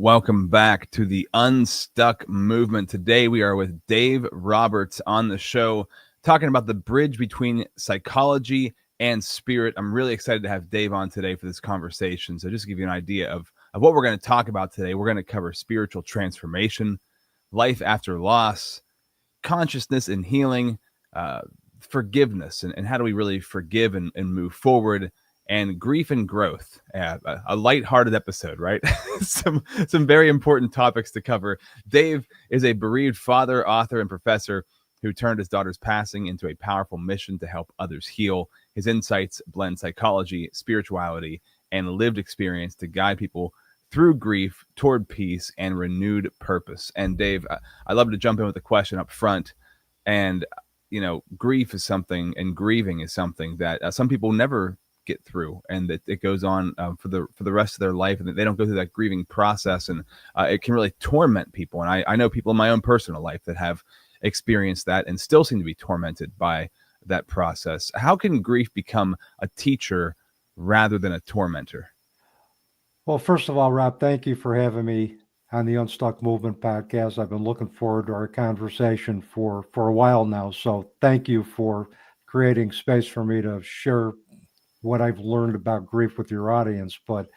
Welcome back to the Unstuck movement. Today we are with Dave Roberts on the show talking about the bridge between psychology and spirit. I'm really excited to have Dave on today for this conversation. So just to give you an idea of what we're going to talk about today, we're going to cover spiritual transformation, life after loss, consciousness and healing, forgiveness, and how do we really forgive and move forward, and grief and growth. A lighthearted episode, right? some very important topics to cover. Dave is a bereaved father, author, and professor who turned his daughter's passing into a powerful mission to help others heal. His insights blend psychology, spirituality, and lived experience to guide people through grief toward peace and renewed purpose. And Dave, I love to jump in with a question up front. And, grief is something, and grieving is something that some people never get through, and that it goes on for the rest of their life, and that they don't go through that grieving process, and it can really torment people. And I know people in my own personal life that have experienced that and still seem to be tormented by that process. How can grief become a teacher rather than a tormentor? Well, first of all, Rob, thank you for having me on the Unstuck Movement podcast. I've been looking forward to our conversation for a while now. So thank you for creating space for me to share what I've learned about grief with your audience. But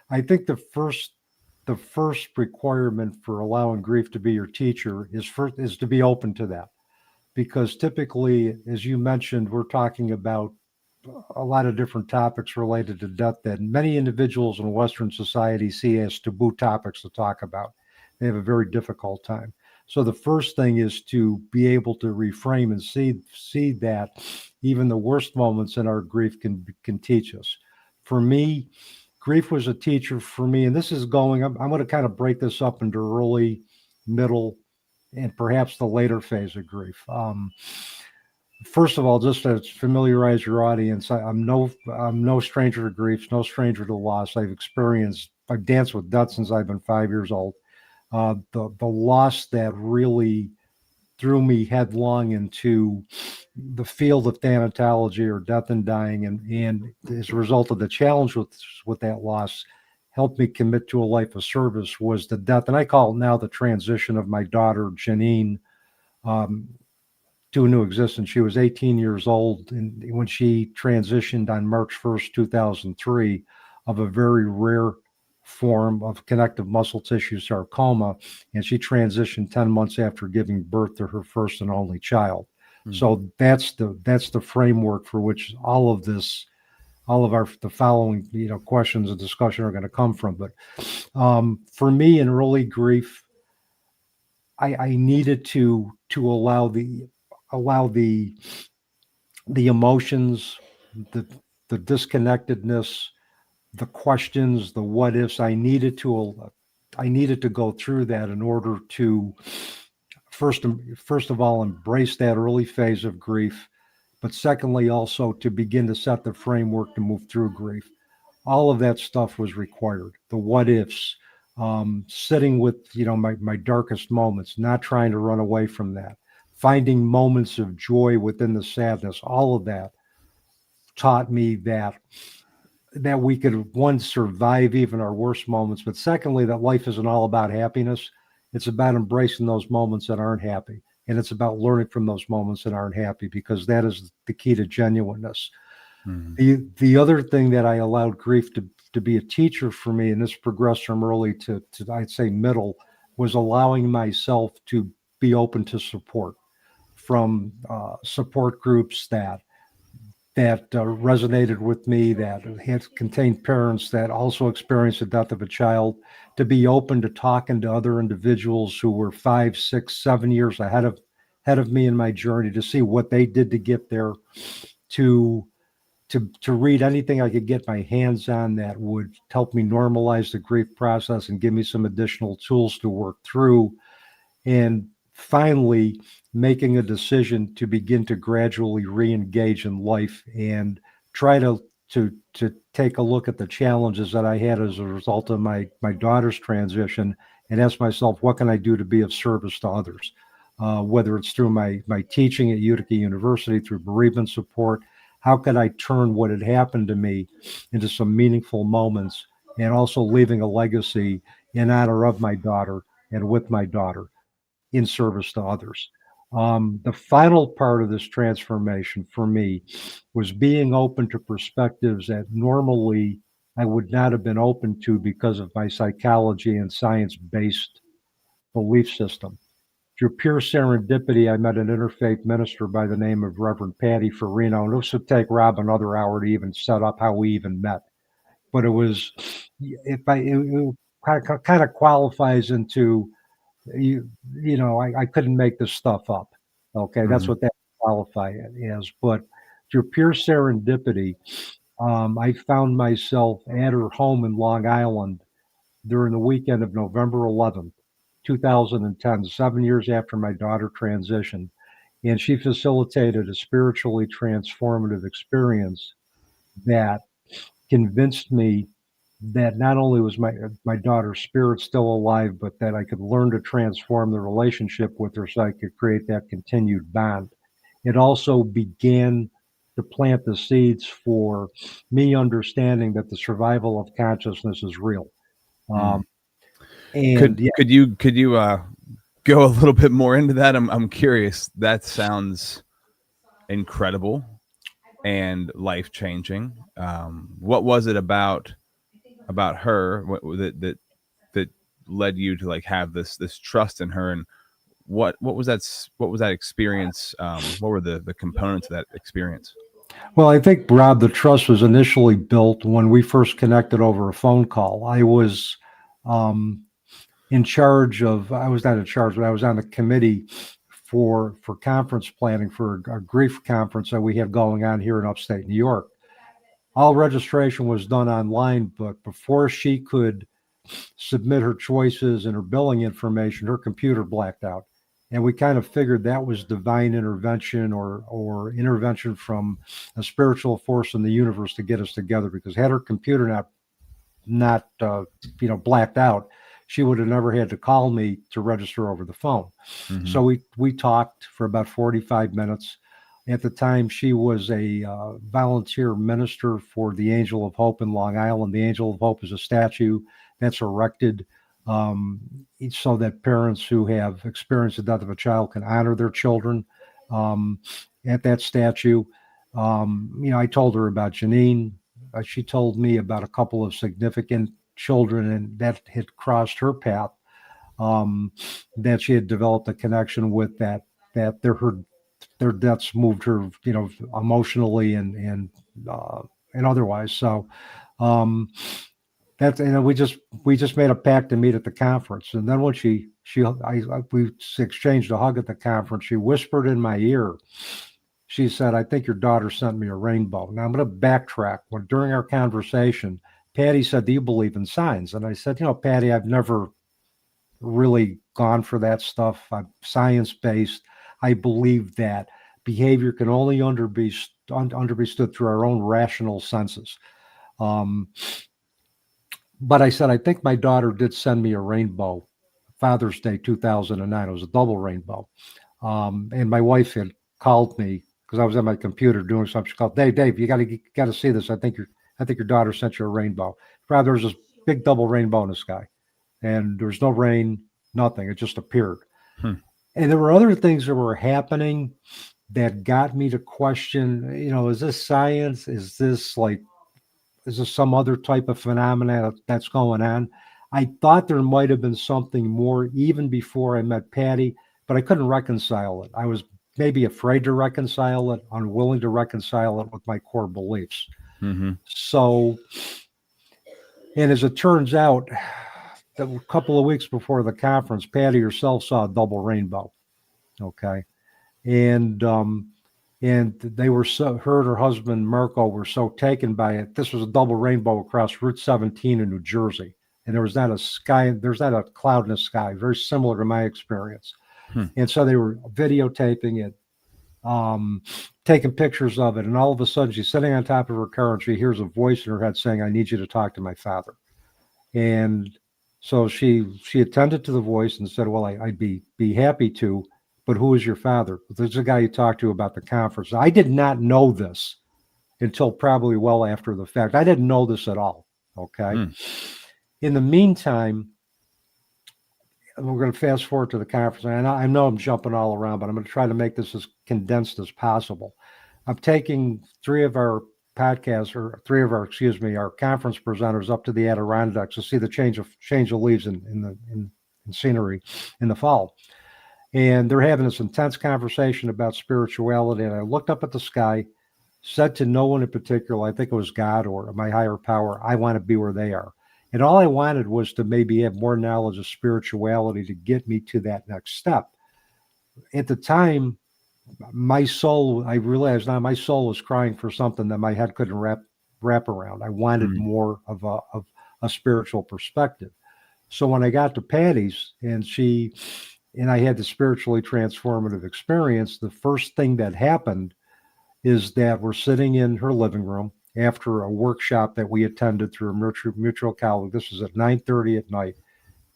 I think the first requirement for allowing grief to be your teacher is to be open to that. Because typically, as you mentioned, we're talking about a lot of different topics related to death that many individuals in Western society see as taboo topics to talk about. They have a very difficult time. So the first thing is to be able to reframe and see that even the worst moments in our grief can teach us. For me, grief was a teacher for me, and this is I'm going to kind of break this up into early, middle, and perhaps the later phase of grief. First of all, just to familiarize your audience, I'm no stranger to grief, no stranger to loss. I've danced with death since I've been 5 years old. The loss that really threw me headlong into the field of thanatology, or death and dying, and as a result of the challenge with that loss, helped me commit to a life of service, was the death, and I call it now the transition of my daughter, Jeannine, to a new existence. She was 18 years old when she transitioned on March 1st, 2003, of a very rare form of connective muscle tissue sarcoma, and she transitioned 10 months after giving birth to her first and only child. Mm-hmm. So that's the framework for which all of the following questions and discussion are going to come from. But for me, in early grief, I needed to allow the emotions, the disconnectedness, the questions, the what ifs. I needed to go through that in order to first of all embrace that early phase of grief, but secondly also to begin to set the framework to move through grief. All of that stuff was required. The what ifs, sitting with my darkest moments, not trying to run away from that, finding moments of joy within the sadness. All of that taught me that we could, one, survive even our worst moments, but secondly, that life isn't all about happiness. It's about embracing those moments that aren't happy. And it's about learning from those moments that aren't happy, because that is the key to genuineness. Mm-hmm. The other thing that I allowed grief to be a teacher for me, and this progressed from early to I'd say middle, was allowing myself to be open to support from support groups that resonated with me, that had contained parents that also experienced the death of a child, to be open to talking to other individuals who were 5, 6, 7 years ahead of me in my journey, to see what they did to get there, to read anything I could get my hands on that would help me normalize the grief process and give me some additional tools to work through. And finally, making a decision to begin to gradually re-engage in life and try to take a look at the challenges that I had as a result of my daughter's transition, and ask myself, what can I do to be of service to others? Whether it's through my teaching at Utica University, through bereavement support, how could I turn what had happened to me into some meaningful moments, and also leaving a legacy in honor of my daughter and with my daughter in service to others. The final part of this transformation for me was being open to perspectives that normally I would not have been open to because of my psychology and science-based belief system. Through pure serendipity, I met an interfaith minister by the name of Reverend Patty Farino, and this would take Rob another hour to even set up how we even met. But it was, it kind of qualifies into, I couldn't make this stuff up. Okay, that's what that qualify as. But through pure serendipity, I found myself at her home in Long Island during the weekend of November 11th, 2010, 7 years after my daughter transitioned. And she facilitated a spiritually transformative experience that convinced me that not only was my daughter's spirit still alive, but that I could learn to transform the relationship with her so I could create that continued bond. It also began to plant the seeds for me understanding that the survival of consciousness is real. And could you go a little bit more into that? I'm curious. That sounds incredible and life-changing. What was it about her that led you to like have this trust in her, and what was that experience? What were the components of that experience? Well, I think, Rob, the trust was initially built when we first connected over a phone call. I was in charge of, I was not in charge, but I was on the committee for conference planning for a grief conference that we had going on here in upstate New York. All registration was done online, but before she could submit her choices and her billing information, her computer blacked out. And we kind of figured that was divine intervention or intervention from a spiritual force in the universe to get us together, because had her computer not blacked out, she would have never had to call me to register over the phone. Mm-hmm. So we talked for about 45 minutes. At the time, she was a volunteer minister for the Angel of Hope in Long Island. The Angel of Hope is a statue that's erected so that parents who have experienced the death of a child can honor their children at that statue. I told her about Jeannine. She told me about a couple of significant children and that had crossed her path, that she had developed a connection with, that their deaths moved her, emotionally and otherwise. So that's, we just made a pact to meet at the conference. And then when we exchanged a hug at the conference, she whispered in my ear. She said, "I think your daughter sent me a rainbow." Now I'm going to backtrack. During our conversation, Patty said, "Do you believe in signs?" And I said, "Patty, I've never really gone for that stuff. I'm science-based. I believe that behavior can only be understood through our own rational senses." But I said, "I think my daughter did send me a rainbow, Father's Day 2009. It was a double rainbow." And my wife had called me because I was at my computer doing something. She called, Dave, you got to see this. I think your daughter sent you a rainbow. Rather, there was this big double rainbow in the sky, and there was no rain, nothing. It just appeared. And there were other things that were happening that got me to question, is this science? Is this some other type of phenomena that's going on? I thought there might have been something more even before I met Patty, but I couldn't reconcile it. I was maybe afraid to reconcile it, unwilling to reconcile it with my core beliefs. Mm-hmm. So, and as it turns out, a couple of weeks before the conference, Patty herself saw a double rainbow. Okay. And they were her and her husband, Marco, were so taken by it. This was a double rainbow across Route 17 in New Jersey. And there's not a cloud in the sky, very similar to my experience. And so they were videotaping it, taking pictures of it. And all of a sudden she's sitting on top of her car and she hears a voice in her head saying, "I need you to talk to my father." And so she attended to the voice and said, "Well, I'd be happy to, but who is your father?" "There's a guy you talked to about the conference." I did not know this until probably well after the fact. I didn't know this at all. Okay. In the meantime, we're going to fast forward to the conference. And I know I'm jumping all around, but I'm going to try to make this as condensed as possible. I'm taking three of our conference presenters up to the Adirondacks to see the change of leaves in scenery in the fall. And they're having this intense conversation about spirituality. And I looked up at the sky, said to no one in particular, I think it was God or my higher power, I want to be where they are. And all I wanted was to maybe have more knowledge of spirituality to get me to that next step. At the time, I realized now my soul was crying for something that my head couldn't wrap around. I wanted more of a spiritual perspective. So when I got to Patty's and I had the spiritually transformative experience, the first thing that happened is that we're sitting in her living room after a workshop that we attended through a mutual colleague. This was at 9:30 at night.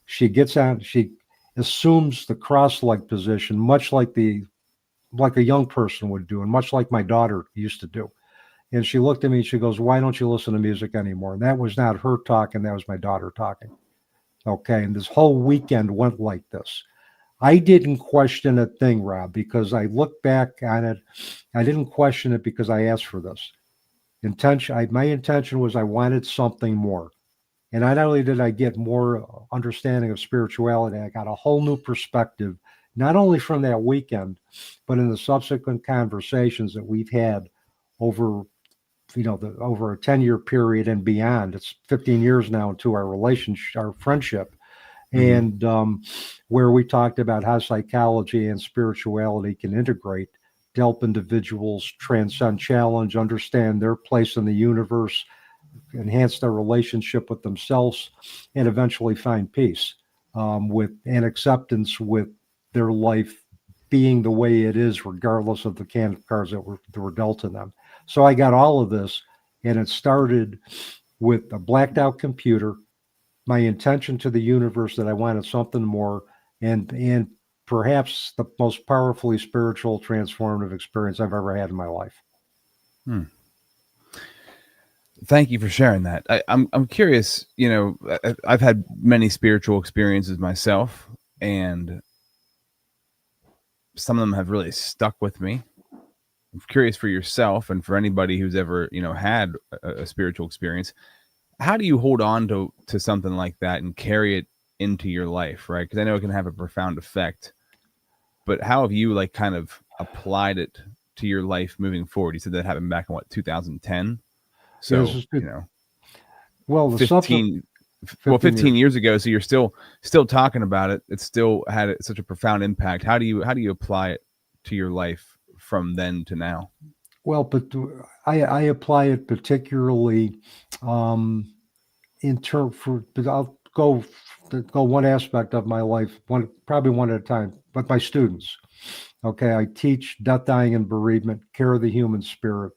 She gets out, she assumes the cross-leg position, much like a young person would do, and much like my daughter used to do. And she looked at me and she goes, "Why don't you listen to music anymore?" And that was not her talking, that was my daughter talking. Okay, and this whole weekend went like this. I didn't question a thing, Rob, because I look back on it. I didn't question it because I asked for this. My intention was I wanted something more. And not only did I get more understanding of spirituality, I got a whole new perspective, not only from that weekend, but in the subsequent conversations that we've had over over a 10-year period and beyond. It's 15 years now into our relationship, our friendship. And where we talked about how psychology and spirituality can integrate to help individuals transcend challenge, understand their place in the universe, enhance their relationship with themselves, and eventually find peace and acceptance with their life being the way it is, regardless of the can of cards that were dealt to them. So I got all of this, and it started with a blacked out computer, my intention to the universe that I wanted something more, and perhaps the most powerfully spiritual transformative experience I've ever had in my life. Thank you for sharing that. I'm curious, I've had many spiritual experiences myself, and some of them have really stuck with me. I'm curious for yourself and for anybody who's ever, had a spiritual experience. How do you hold on to something like that and carry it into your life, right? Because I know it can have a profound effect, but how have you kind of applied it to your life moving forward? You said that happened back in 2010. So, well, 15 years ago. So you're still talking about it. It still had such a profound impact. How do you apply it to your life from then to now? Well, but I apply it particularly but I'll go one aspect of my life, probably one at a time, but my students. Okay, I teach death, dying, and bereavement, care of the human spirit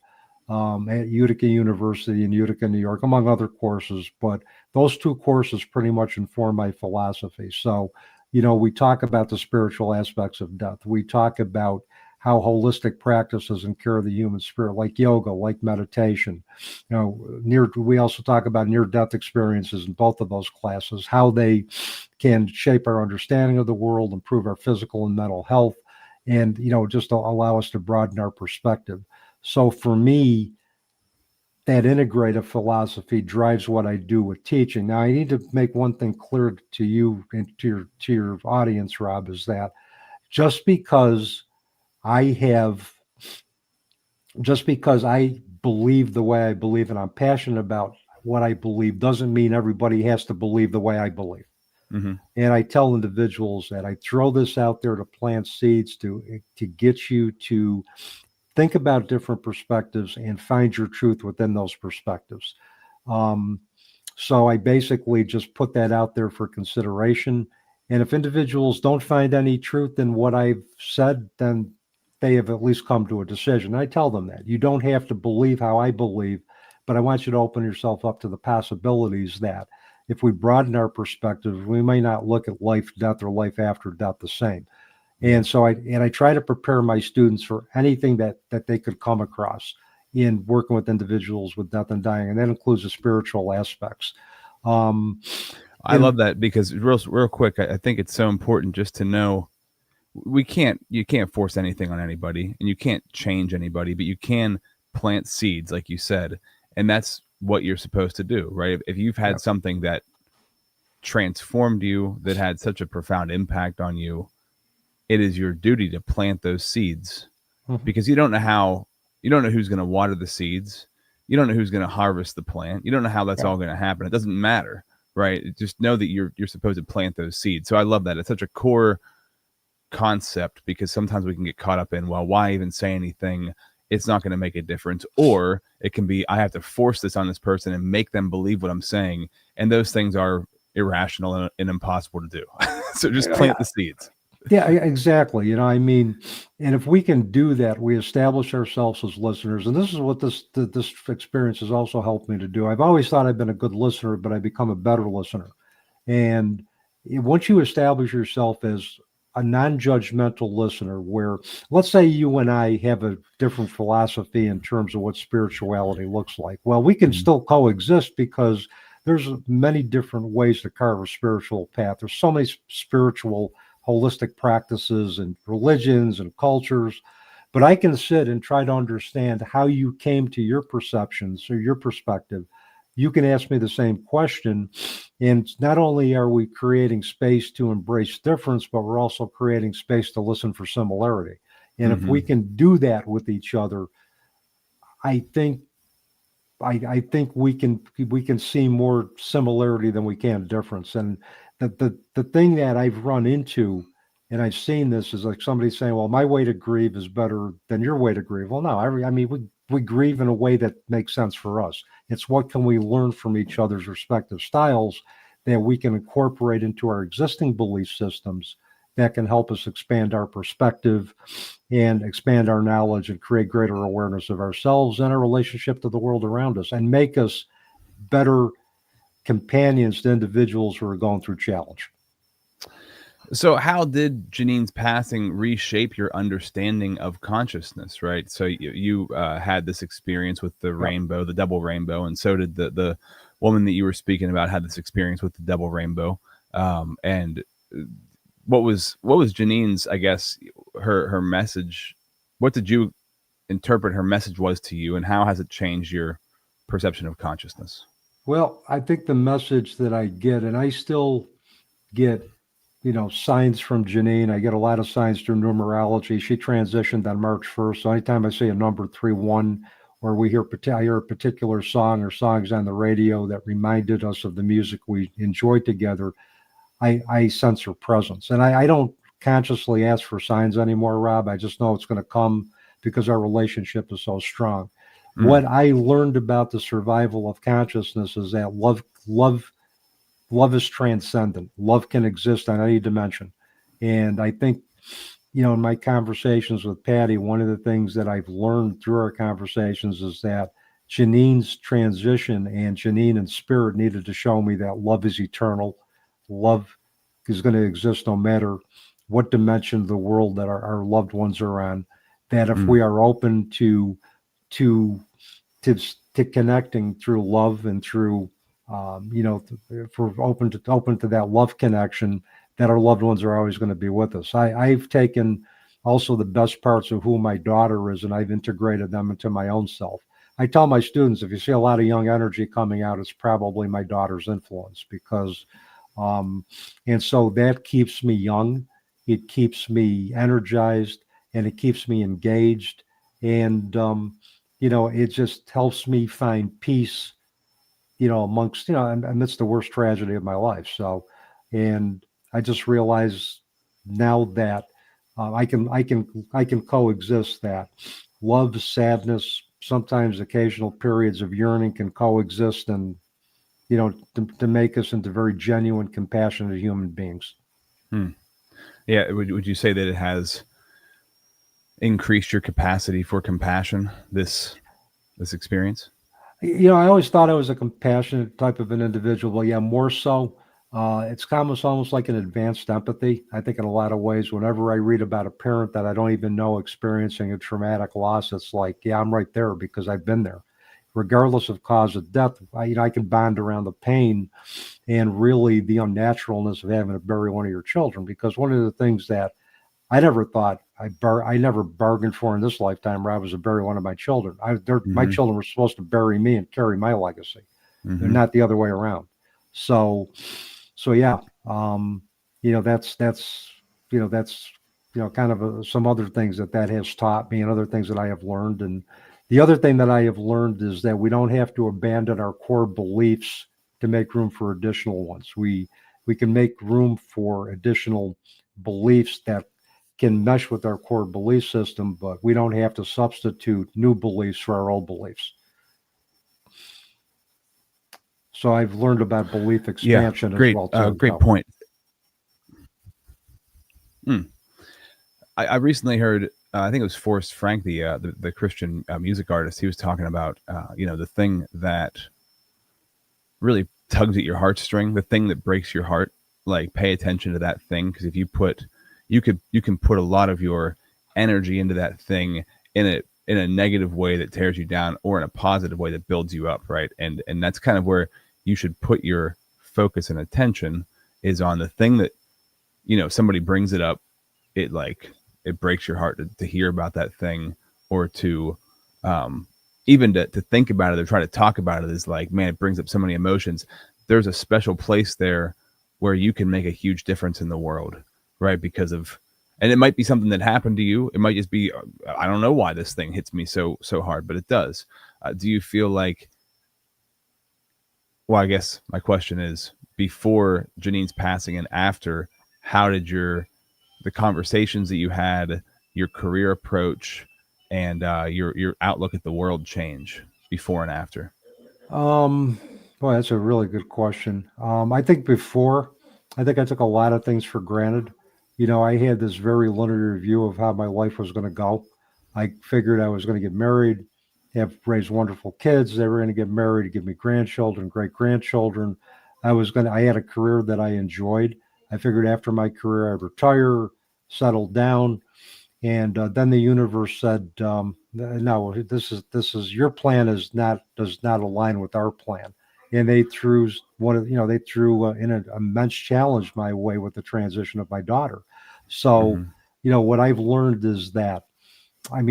at Utica University in Utica, New York, among other courses. But those two courses pretty much inform my philosophy. So, we talk about the spiritual aspects of death. We talk about how holistic practices and care of the human spirit, like yoga, like meditation, we also talk about near-death experiences in both of those classes, how they can shape our understanding of the world, improve our physical and mental health, and, just allow us to broaden our perspective. So for me, that integrative philosophy drives what I do with teaching. Now, I need to make one thing clear to you and to your audience, Rob, is that just because I believe the way I believe and I'm passionate about what I believe doesn't mean everybody has to believe the way I believe. Mm-hmm. And I tell individuals that I throw this out there to plant seeds to get you to think about different perspectives and find your truth within those perspectives. So I basically just put that out there for consideration. And if individuals don't find any truth in what I've said, then they have at least come to a decision. I tell them that you don't have to believe how I believe, but I want you to open yourself up to the possibilities that if we broaden our perspective, we may not look at life, death, or life after death the same. And so I try to prepare my students for anything that they could come across in working with individuals with death and dying, and that includes the spiritual aspects. I love that, because real quick, I think it's so important just to know you can't force anything on anybody, and you can't change anybody, but you can plant seeds, like you said, and that's what you're supposed to do, right? If you've had something that transformed you, that had such a profound impact on you, it is your duty to plant those seeds, because you don't know who's going to water the seeds. You don't know who's going to harvest the plant. You don't know how that's all going to happen. It doesn't matter, right? Just know that you're supposed to plant those seeds. So I love that. It's such a core concept, because sometimes we can get caught up in, well, why even say anything? It's not going to make a difference. Or it can be, I have to force this on this person and make them believe what I'm saying. And those things are irrational and impossible to do. So just plant the seeds. Yeah, exactly. I mean, and if we can do that, we establish ourselves as listeners. And this is what this experience has also helped me to do. I've always thought I've been a good listener, but I've become a better listener. And once you establish yourself as a non-judgmental listener, where, let's say you and I have a different philosophy in terms of what spirituality looks like. Well, we can still coexist, because there's many different ways to carve a spiritual path. There's so many spiritual holistic practices and religions and cultures, but I can sit and try to understand how you came to your perceptions or your perspective. You can ask me the same question, and not only are we creating space to embrace difference, but we're also creating space to listen for similarity. And if we can do that with each other, I think we can see more similarity than we can difference. And the thing that I've run into, and I've seen this, is like somebody saying, well, my way to grieve is better than your way to grieve. Well, no, I mean, we grieve in a way that makes sense for us. It's what can we learn from each other's respective styles that we can incorporate into our existing belief systems that can help us expand our perspective and expand our knowledge and create greater awareness of ourselves and our relationship to the world around us, and make us better companions to individuals who are going through challenge. So how did Jeannine's passing reshape your understanding of consciousness, right? So you had this experience with the rainbow, the double rainbow, and so did the woman that you were speaking about had this experience with the double rainbow. And what was Jeannine's, I guess, her message? What did you interpret her message was to you, and how has it changed your perception of consciousness? Well, I think the message that I get, and I still get, signs from Jeannine. I get a lot of signs through numerology. She transitioned on March 1st. So anytime I see a number 3-1, or I hear a particular song or songs on the radio that reminded us of the music we enjoyed together, I sense her presence. And I don't consciously ask for signs anymore, Rob. I just know it's going to come because our relationship is so strong. What I learned about the survival of consciousness is that love is transcendent. Love can exist on any dimension. And I think, in my conversations with Patty, one of the things that I've learned through our conversations is that Jeannine's transition and Jeannine in spirit needed to show me that love is eternal. Love is going to exist no matter what dimension of the world that our loved ones are on. That if we are open to connecting through love and through if we're open to that love connection, that our loved ones are always going to be with us. I've taken also the best parts of who my daughter is, and I've integrated them into my own self. I tell my students, if you see a lot of young energy coming out, it's probably my daughter's influence, because, and so that keeps me young, it keeps me energized, and it keeps me engaged. And, it just helps me find peace, amongst, amidst the worst tragedy of my life. So, and I just realize now that I can coexist. That love, sadness, sometimes occasional periods of yearning can coexist, and to make us into very genuine, compassionate human beings. Yeah, would you say that it has increased your capacity for compassion, this experience? I always thought I was a compassionate type of an individual, but yeah, more so. It's almost like an advanced empathy. I think in a lot of ways, whenever I read about a parent that I don't even know experiencing a traumatic loss, it's like, yeah, I'm right there because I've been there. regardless of cause of death, I can bond around the pain and really the unnaturalness of having to bury one of your children. Because one of the things that I never thought I never bargained for in this lifetime, Rob, was to bury one of my children. My children were supposed to bury me and carry my legacy. They're not the other way around. So yeah, that's kind of some other things that has taught me, and other things that I have learned. And the other thing that I have learned is that we don't have to abandon our core beliefs to make room for additional ones. We can make room for additional beliefs that can mesh with our core belief system, but we don't have to substitute new beliefs for our old beliefs. So I've learned about belief expansion as well too. Great point. I recently heard, I think it was Forrest Frank, the Christian music artist. He was talking about, the thing that really tugs at your heartstring, the thing that breaks your heart. Like, pay attention to that thing, because if you can put a lot of your energy into that thing in a negative way that tears you down, or in a positive way that builds you up, right? And that's kind of where you should put your focus and attention, is on the thing that, somebody brings it up, it breaks your heart to hear about that thing, or to even to think about it or try to talk about it, is like, man, it brings up so many emotions. There's a special place there where you can make a huge difference in the world, right? And it might be something that happened to you. It might just be, I don't know why this thing hits me so hard, but it does. Do you feel like, well, I guess my question is, before Jeannine's passing and after, how did the conversations that you had, your career approach, and your outlook at the world change before and after? Boy, that's a really good question. I think I took a lot of things for granted. I had this very linear view of how my life was going to go. I figured I was going to get married, raise wonderful kids. They were going to get married, give me grandchildren, great grandchildren. I had a career that I enjoyed. I figured after my career, I'd retire, settle down. And then the universe said, no, this is your plan does not align with our plan. And they threw in an immense challenge my way with the transition of my daughter. So, what I've learned is that,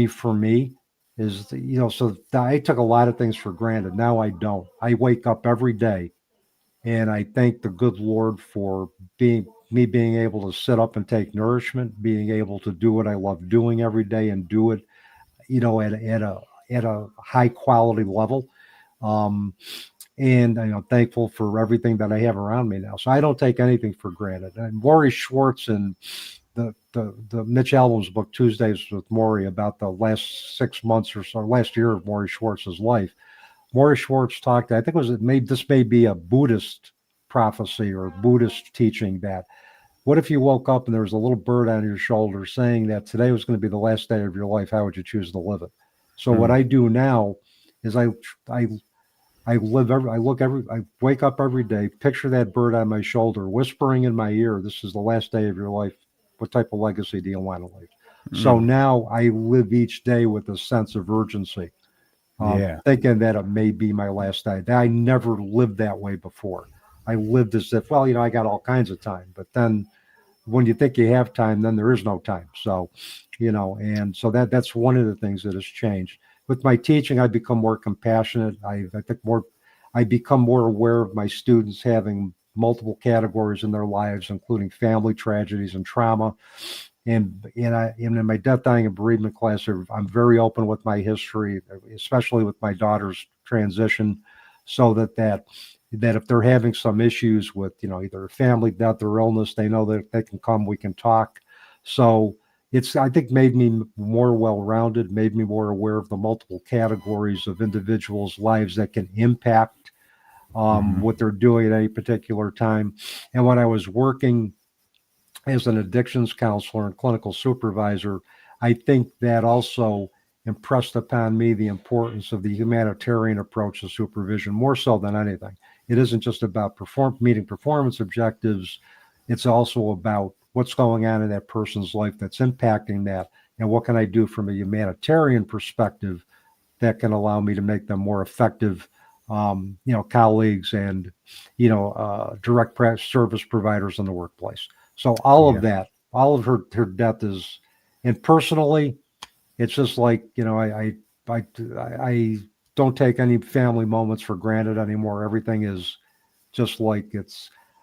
for me, so I took a lot of things for granted. Now I don't. I wake up every day and I thank the good Lord for being able to sit up and take nourishment, being able to do what I love doing every day, and do it, at a high quality level. And thankful for everything that I have around me now. So I don't take anything for granted. And Maury Schwartz, and the Mitch Albom's book, Tuesdays with Maury, about the last 6 months or so, last year of Maury Schwartz's life. Maury Schwartz talked, I think this may be a Buddhist prophecy or Buddhist teaching, that what if you woke up and there was a little bird on your shoulder saying that today was going to be the last day of your life? How would you choose to live it? So what I do now is I wake up every day, picture that bird on my shoulder, whispering in my ear, this is the last day of your life. What type of legacy do you want to leave? So now I live each day with a sense of urgency, thinking that it may be my last day. I never lived that way before. I lived as if, I got all kinds of time. But then when you think you have time, then there is no time. So, and so that's one of the things that has changed. With my teaching, I've become more compassionate. I become more aware of my students having multiple categories in their lives, including family tragedies and trauma. And in my death, dying, and bereavement class, I'm very open with my history, especially with my daughter's transition, so that if they're having some issues with, either family death or illness, they know that they can come, we can talk. So it's, I think, made me more well-rounded, made me more aware of the multiple categories of individuals' lives that can impact what they're doing at any particular time. And when I was working as an addictions counselor and clinical supervisor, I think that also impressed upon me the importance of the humanitarian approach to supervision, more so than anything. It isn't just about meeting performance objectives. It's also about what's going on in that person's life that's impacting that, and what can I do from a humanitarian perspective that can allow me to make them more effective, colleagues and, direct service providers in the workplace. So all of that, all of her death is, and personally, it's just like, I don't take any family moments for granted anymore. Everything is just like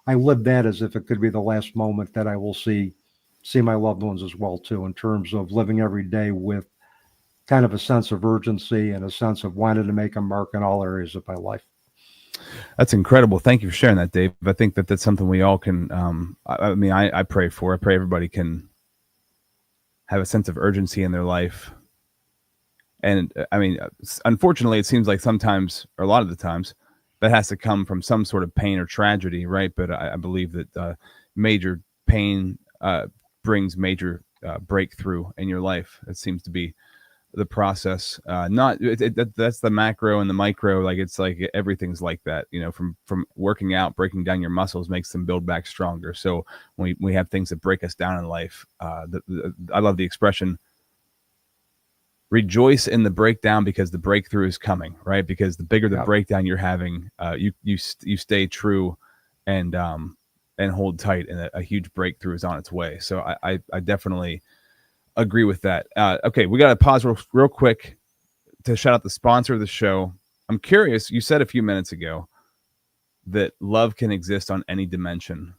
I live that as if it could be the last moment that I will see my loved ones as well too, in terms of living every day with kind of a sense of urgency and a sense of wanting to make a mark in all areas of my life. That's incredible. Thank you for sharing that, Dave. I think that that's something we all can, I pray for. I pray everybody can have a sense of urgency in their life. And unfortunately, it seems like sometimes, or a lot of the times, that has to come from some sort of pain or tragedy, right? But I believe that major pain brings major breakthrough in your life. It seems to be the process. That's the macro and the micro. Like, it's like everything's like that. From working out, breaking down your muscles makes them build back stronger. So when we have things that break us down in life, I love the expression, rejoice in the breakdown because the breakthrough is coming, right? Because the bigger the breakdown you're having, you stay true and hold tight, and a huge breakthrough is on its way. So I definitely agree with that. Okay, we got to pause real quick to shout out the sponsor of the show. I'm curious, you said a few minutes ago that love can exist on any dimension.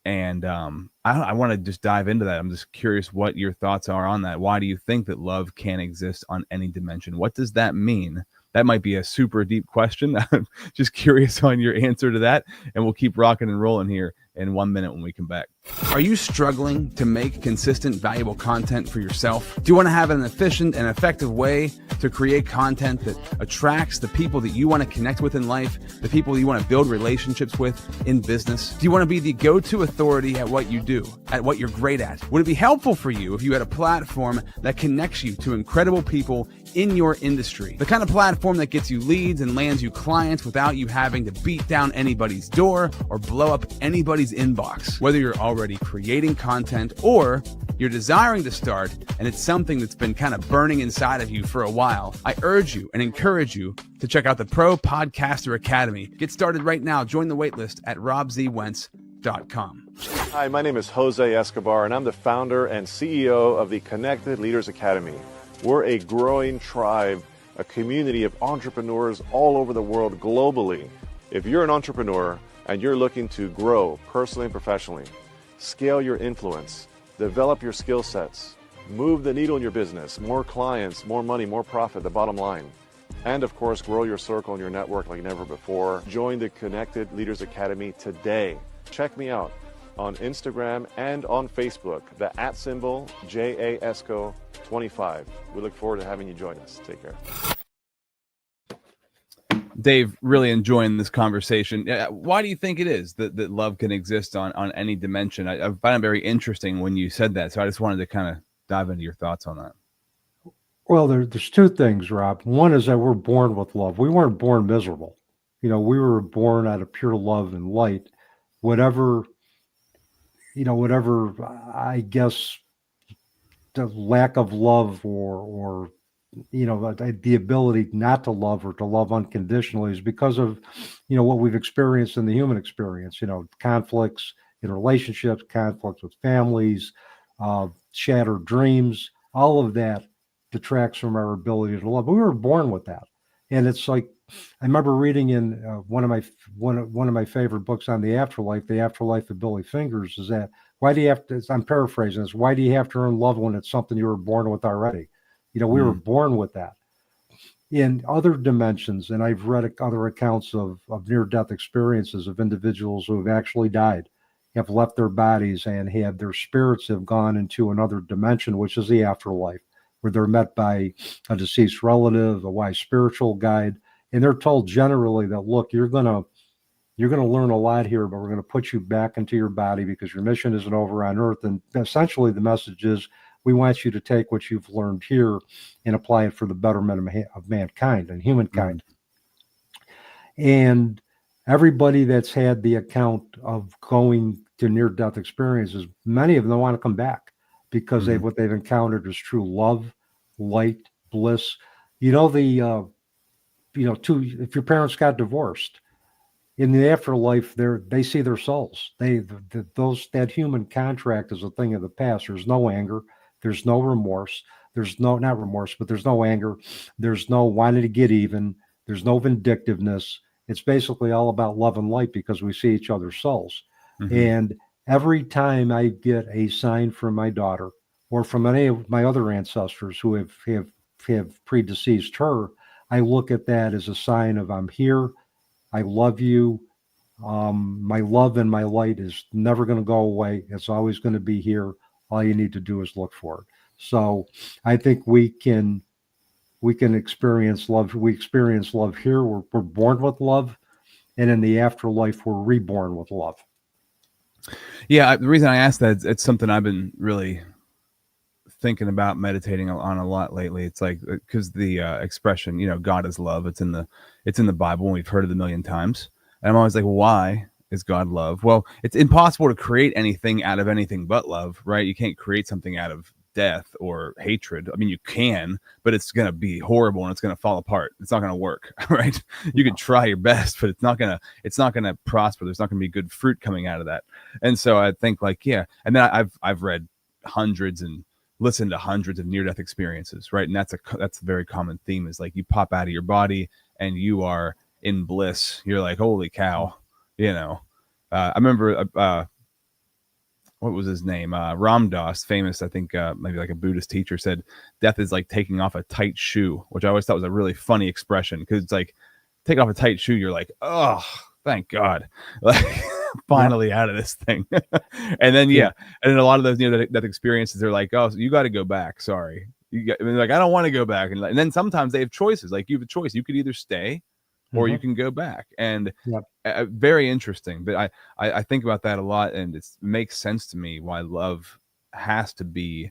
And I want to just dive into that. I'm just curious what your thoughts are on that. Why do you think that love can exist on any dimension? What does that mean? That might be a super deep question. I'm just curious on your answer to that. And we'll keep rocking and rolling here in 1 minute when we come back. Are you struggling to make consistent, valuable content for yourself? Do you want to have an efficient and effective way to create content that attracts the people that you want to connect with in life, the people you want to build relationships with in business? Do you want to be the go-to authority at what you do, at what you're great at? Would it be helpful for you if you had a platform that connects you to incredible people in your industry? The kind of platform that gets you leads and lands you clients without you having to beat down anybody's door or blow up anybody's inbox. Whether you're already creating content or you're desiring to start and it's something that's been kind of burning inside of you for a while, I urge you and encourage you to check out the Pro Podcaster Academy. Get started right now. Join the waitlist at robzwentz.com. Hi, my name is Jose Escobar, and I'm the founder and CEO of the Connected Leaders Academy. We're a growing tribe, a community of entrepreneurs all over the world globally. If you're an entrepreneur and you're looking to grow personally and professionally, scale your influence, develop your skill sets, move the needle in your business, more clients, more money, more profit, the bottom line, and of course, grow your circle and your network like never before, join the Connected Leaders Academy today. Check me out on Instagram and on Facebook, the @ JASCO25. We look forward to having you join us. Take care. Dave, really enjoying this conversation. Why do you think it is that love can exist on any dimension? I find it very interesting when you said that. So I just wanted to kind of dive into your thoughts on that. Well, there's two things, Rob. One is that we're born with love. We weren't born miserable. We were born out of pure love and light. Whatever, I guess, the lack of love or the ability not to love or to love unconditionally is because of, what we've experienced in the human experience, conflicts in relationships, conflicts with families, shattered dreams, all of that detracts from our ability to love. But we were born with that. And it's like, I remember reading in one of my favorite books on the afterlife of Billy Fingers, is that, why do you have to, I'm paraphrasing this, why do you have to earn love when it's something you were born with already? We were born with that. In other dimensions, and I've read other accounts of near-death experiences of individuals who have actually died, have left their bodies, and their spirits have gone into another dimension, which is the afterlife, where they're met by a deceased relative, a wise spiritual guide, and they're told generally that, look, you're gonna learn a lot here, but we're going to put you back into your body because your mission isn't over on Earth. And essentially the message is, we want you to take what you've learned here and apply it for the betterment of mankind and humankind. Mm-hmm. And everybody that's had the account of going to near-death experiences, many of them want to come back because what they've encountered is true love, light, bliss, You know, if your parents got divorced, in the afterlife, they see their souls. That human contract is a thing of the past. There's no anger. There's no remorse. There's no, not remorse, but there's no anger. There's no wanting to get even. There's no vindictiveness. It's basically all about love and light because we see each other's souls. Mm-hmm. And every time I get a sign from my daughter or from any of my other ancestors who have predeceased her, I look at that as a sign of I'm here. I love you. My love and my light is never going to go away. It's always going to be here. All you need to do is look for it. So I think we can experience love. We experience love here. We're born with love, and in the afterlife, we're reborn with love. Yeah, the reason I asked that, it's something I've been really thinking about, meditating on a lot lately. It's like, because the expression, God is love, it's in the Bible, and we've heard it a million times. And I'm always like, why is God love? Well, it's impossible to create anything out of anything but love, right? You can't create something out of death or hatred. I mean, you can, but it's going to be horrible and it's going to fall apart. It's not going to work, right? You can try your best, but it's not going to prosper. There's not going to be good fruit coming out of that. And so I think, like, yeah. And then I've read hundreds and listened to hundreds of near-death experiences, right? And that's a very common theme, is like you pop out of your body and you are in bliss. You're like, holy cow, I remember what was his name? Ram Dass, famous, I think, maybe like a Buddhist teacher, said death is like taking off a tight shoe, which I always thought was a really funny expression, because it's like, take off a tight shoe, you're like, oh, thank God, like finally out of this thing. And then and then a lot of those that experiences, they're like, oh, so you got to go back. Sorry, I don't want to go back. And then sometimes they have choices. Like, you have a choice. You could either stay or you can go back. And very interesting. But I think about that a lot, and it makes sense to me why love has to be,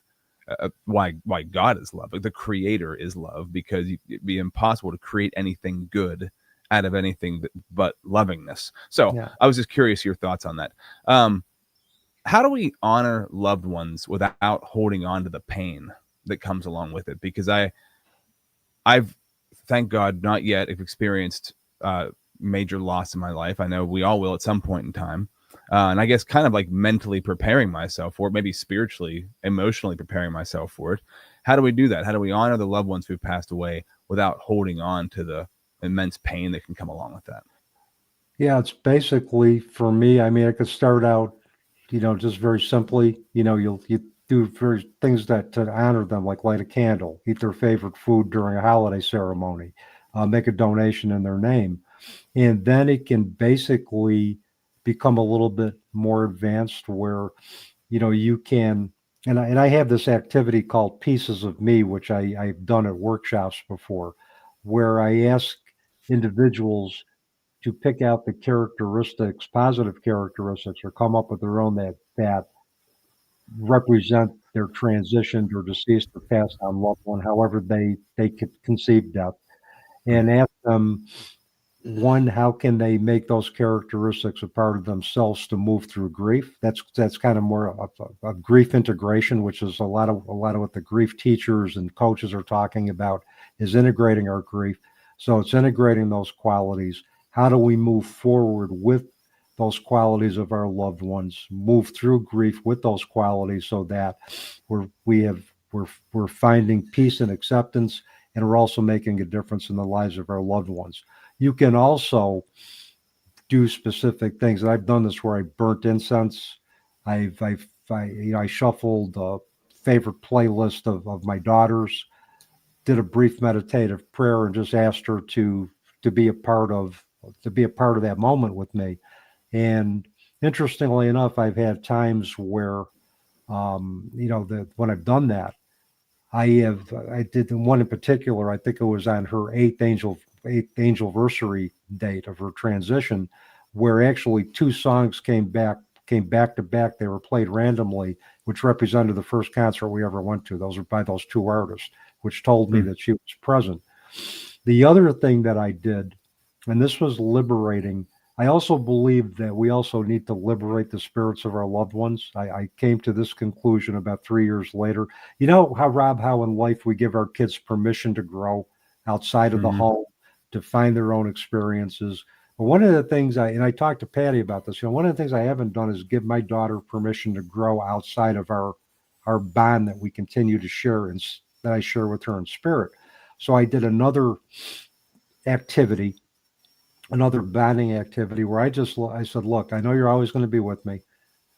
why God is love. Like, the creator is love, because it'd be impossible to create anything good out of anything but lovingness. So I was just curious your thoughts on that. How do we honor loved ones without holding on to the pain that comes along with it? Because I've, thank God, not yet have experienced major loss in my life. I know we all will at some point in time. And I guess kind of like mentally preparing myself for it, maybe spiritually, emotionally preparing myself for it. How do we do that? How do we honor the loved ones who've passed away without holding on to the immense pain that can come along with that? Yeah, it's basically, for me, I mean, I could start out, just very simply, you do very things that to honor them, like light a candle, eat their favorite food during a holiday ceremony, make a donation in their name. And then it can basically become a little bit more advanced, where, you can, and I have this activity called Pieces of Me, which I've done at workshops before, where I ask individuals to pick out the characteristics, positive characteristics, or come up with their own that represent their transitioned or deceased or passed on loved one, however they could conceive death, and ask them, one, how can they make those characteristics a part of themselves to move through grief? That's kind of more of a grief integration, which is a lot of what the grief teachers and coaches are talking about, is integrating our grief. So it's integrating those qualities. How do we move forward with those qualities of our loved ones, move through grief with those qualities, so that we're finding peace and acceptance, and we're also making a difference in the lives of our loved ones. You can also do specific things. And I've done this where I burnt incense. I shuffled a favorite playlist of my daughter's, did a brief meditative prayer, and just asked her to be a part of that moment with me. And interestingly enough, I've had times where, when I've done that, I did one in particular. I think it was on her eighth angelversary date of her transition, where actually two songs came back to back. They were played randomly, which represented the first concert we ever went to. Those are by those two artists, which told me that she was present. The other thing that I did, and this was liberating, I also believe that we also need to liberate the spirits of our loved ones. I came to this conclusion about 3 years later. You know how, Rob, how in life we give our kids permission to grow? outside of the home to find their own experiences. But one of the things I talked to Patty about this, one of the things I haven't done is give my daughter permission to grow outside of our bond that we continue to share and that I share with her in spirit. So I did another activity, another bonding activity where I said, look, I know you're always going to be with me.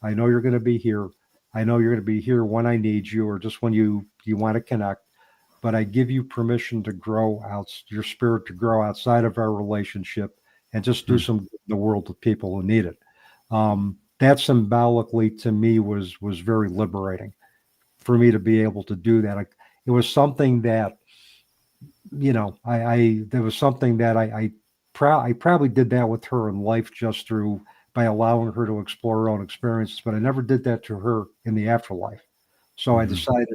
I know you're going to be here. I know you're going to be here when I need you or just when you want to connect. But I give you permission to grow out, your spirit to grow outside of our relationship and just do some good in the world with people who need it. That symbolically to me was very liberating for me to be able to do that. It was something that, there was something that I probably did that with her in life just by allowing her to explore her own experiences, but I never did that to her in the afterlife. So I decided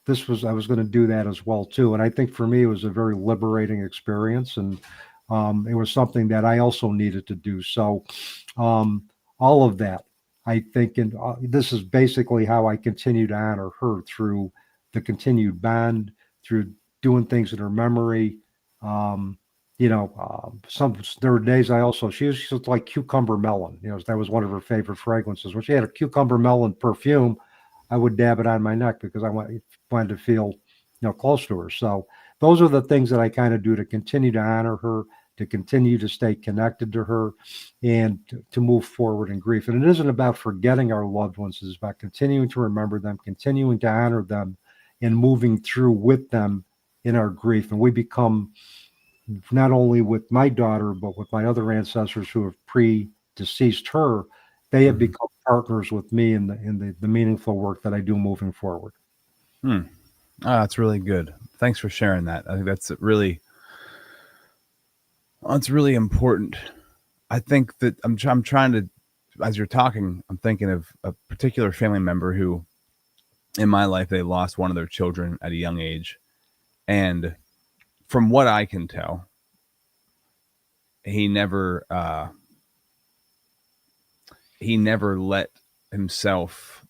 I was going to do that as well too. And I think for me, it was a very liberating experience. And it was something that I also needed to do. So all of that, I think, and this is basically how I continue to honor her through the continued bond, through doing things in her memory. There were days she was like cucumber melon. That was one of her favorite fragrances. When she had a cucumber melon perfume, I would dab it on my neck because I wanted to feel, close to her. So those are the things that I kind of do to continue to honor her, to continue to stay connected to her, and to move forward in grief. And it isn't about forgetting our loved ones. It's about continuing to remember them, continuing to honor them, and moving through with them in our grief. And we become, not only with my daughter, but with my other ancestors who have predeceased her, they have become partners with me in the meaningful work that I do moving forward. Oh, that's really good. Thanks for sharing that. I think that's really important. I think that I'm trying to, as you're talking, I'm thinking of a particular family member who, in my life, they lost one of their children at a young age. And from what I can tell, he never let himself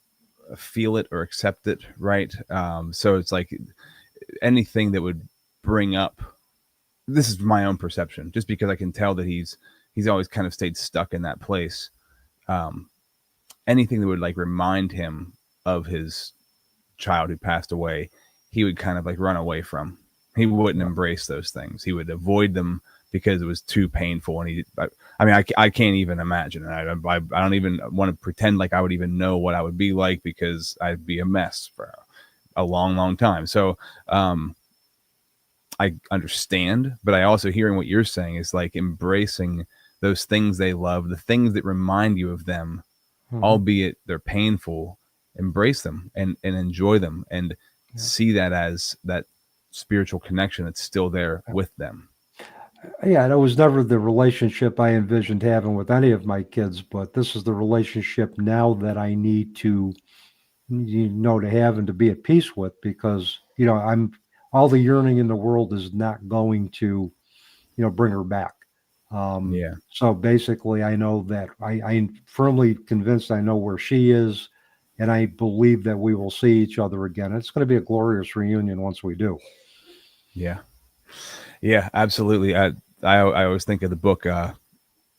feel it or accept it, right? So it's like anything that would bring up, this is my own perception, just because I can tell that he's always kind of stayed stuck in that place. Anything that would like remind him of his child who passed away, he would kind of like run away from. He wouldn't embrace those things. He would avoid them because it was too painful. And I can't even imagine it. I don't even want to pretend like I would even know what I would be like, because I'd be a mess for a long, long time. So I understand, but I also, hearing what you're saying, is like embracing those things they love, the things that remind you of them, albeit they're painful. Embrace them and enjoy them, and see that as that spiritual connection that's still there with them. Yeah, and it was never the relationship I envisioned having with any of my kids, but this is the relationship now that I need to, to have and to be at peace with, because, I'm all the yearning in the world is not going to, bring her back. So basically, I know that I'm firmly convinced I know where she is, and I believe that we will see each other again. It's going to be a glorious reunion once we do. Yeah, absolutely. I always think of the book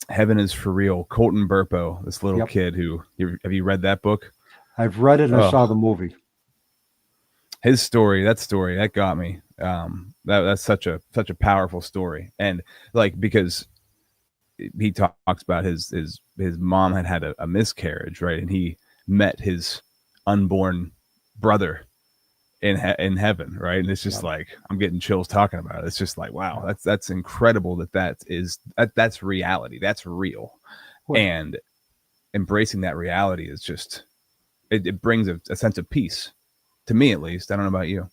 Heaven is for Real. Colton Burpo, this little kid who, have you read that book? I've read it and I saw the movie. His story, that got me. That's such a powerful story. And like, because he talks about his mom had a miscarriage, right? And he met his unborn brother in heaven, right? And it's just like, I'm getting chills talking about it. It's just like, wow, that's incredible that's reality. That's real. And embracing that reality is just, it brings a sense of peace, to me at least. I don't know about you.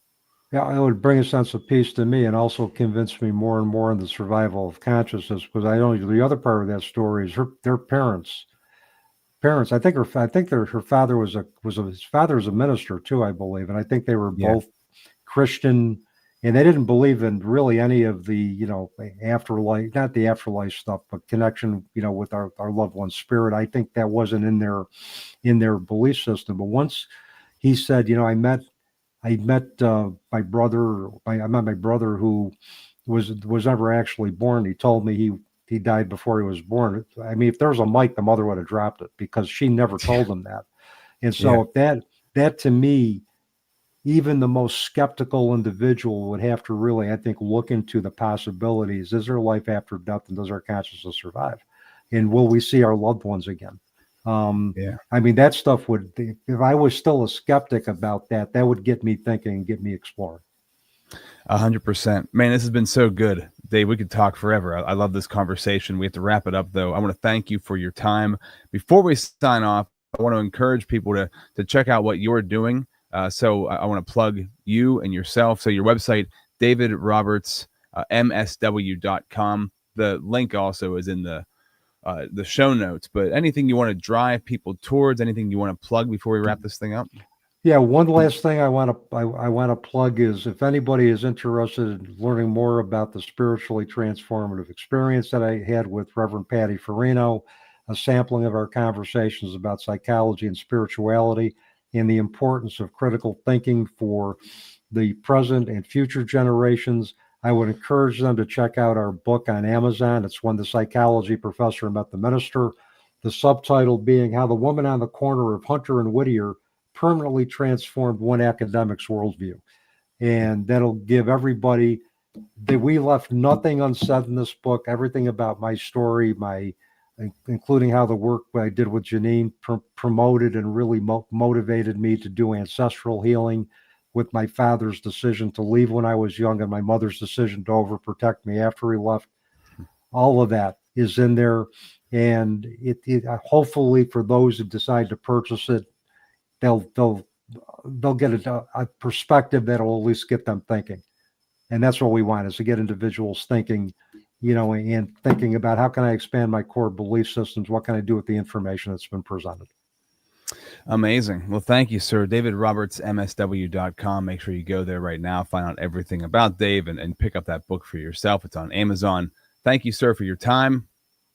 Yeah, it would bring a sense of peace to me, and also convince me more and more in the survival of consciousness, because I know the other part of that story is their parents. I think her father his father was a minister too, I believe, and I think they were both Christian, and they didn't believe in really any of the afterlife, not the afterlife stuff, but connection with our loved one's spirit. I think that wasn't in their belief system. But once he said, I met my brother who was ever actually born. He told me he died before he was born. I mean, if there was a mic, the mother would have dropped it because she never told him that. And so that to me, even the most skeptical individual would have to really, I think, look into the possibilities. Is there life after death, and does our consciousness survive? And will we see our loved ones again? I mean, that stuff would, if I was still a skeptic about that, that would get me thinking and get me exploring. 100%. Man, this has been so good. Dave, we could talk forever. I love this conversation. We have to wrap it up, though. I want to thank you for your time. Before we sign off, I want to encourage people to check out what you're doing. So I want to plug you and yourself. So your website, davidrobertsmsw.com. The link also is in the show notes. But anything you want to drive people towards, anything you want to plug before we wrap this thing up? Yeah, one last thing I want to plug is if anybody is interested in learning more about the spiritually transformative experience that I had with Reverend Patty Farino, a sampling of our conversations about psychology and spirituality and the importance of critical thinking for the present and future generations, I would encourage them to check out our book on Amazon. It's When the Psychology Professor Met the Minister. The subtitle being How the Woman on the Corner of Hunter and Whittier Permanently Transformed One Academic's Worldview. And that'll give everybody that we left nothing unsaid in this book, everything about my story, including how the work I did with Jeannine promoted and really motivated me to do ancestral healing, with my father's decision to leave when I was young and my mother's decision to overprotect me after he left. All of that is in there. And it hopefully for those who decide to purchase it, they'll get a perspective that'll at least get them thinking. And that's what we want, is to get individuals thinking, and thinking about how can I expand my core belief systems? What can I do with the information that's been presented? Amazing. Well, thank you, sir. DavidRobertsMSW.com. Make sure you go there right now, find out everything about Dave and pick up that book for yourself. It's on Amazon. Thank you, sir, for your time.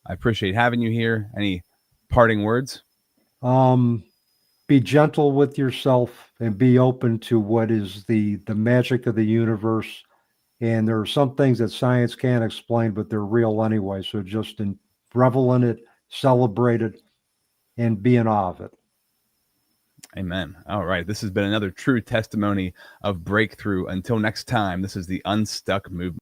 I appreciate having you here. Any parting words? Be gentle with yourself and be open to what is the magic of the universe. And there are some things that science can't explain, but they're real anyway. So just revel in it, celebrate it, and be in awe of it. Amen. All right. This has been another true testimony of breakthrough. Until next time, this is the Unstuck Movement.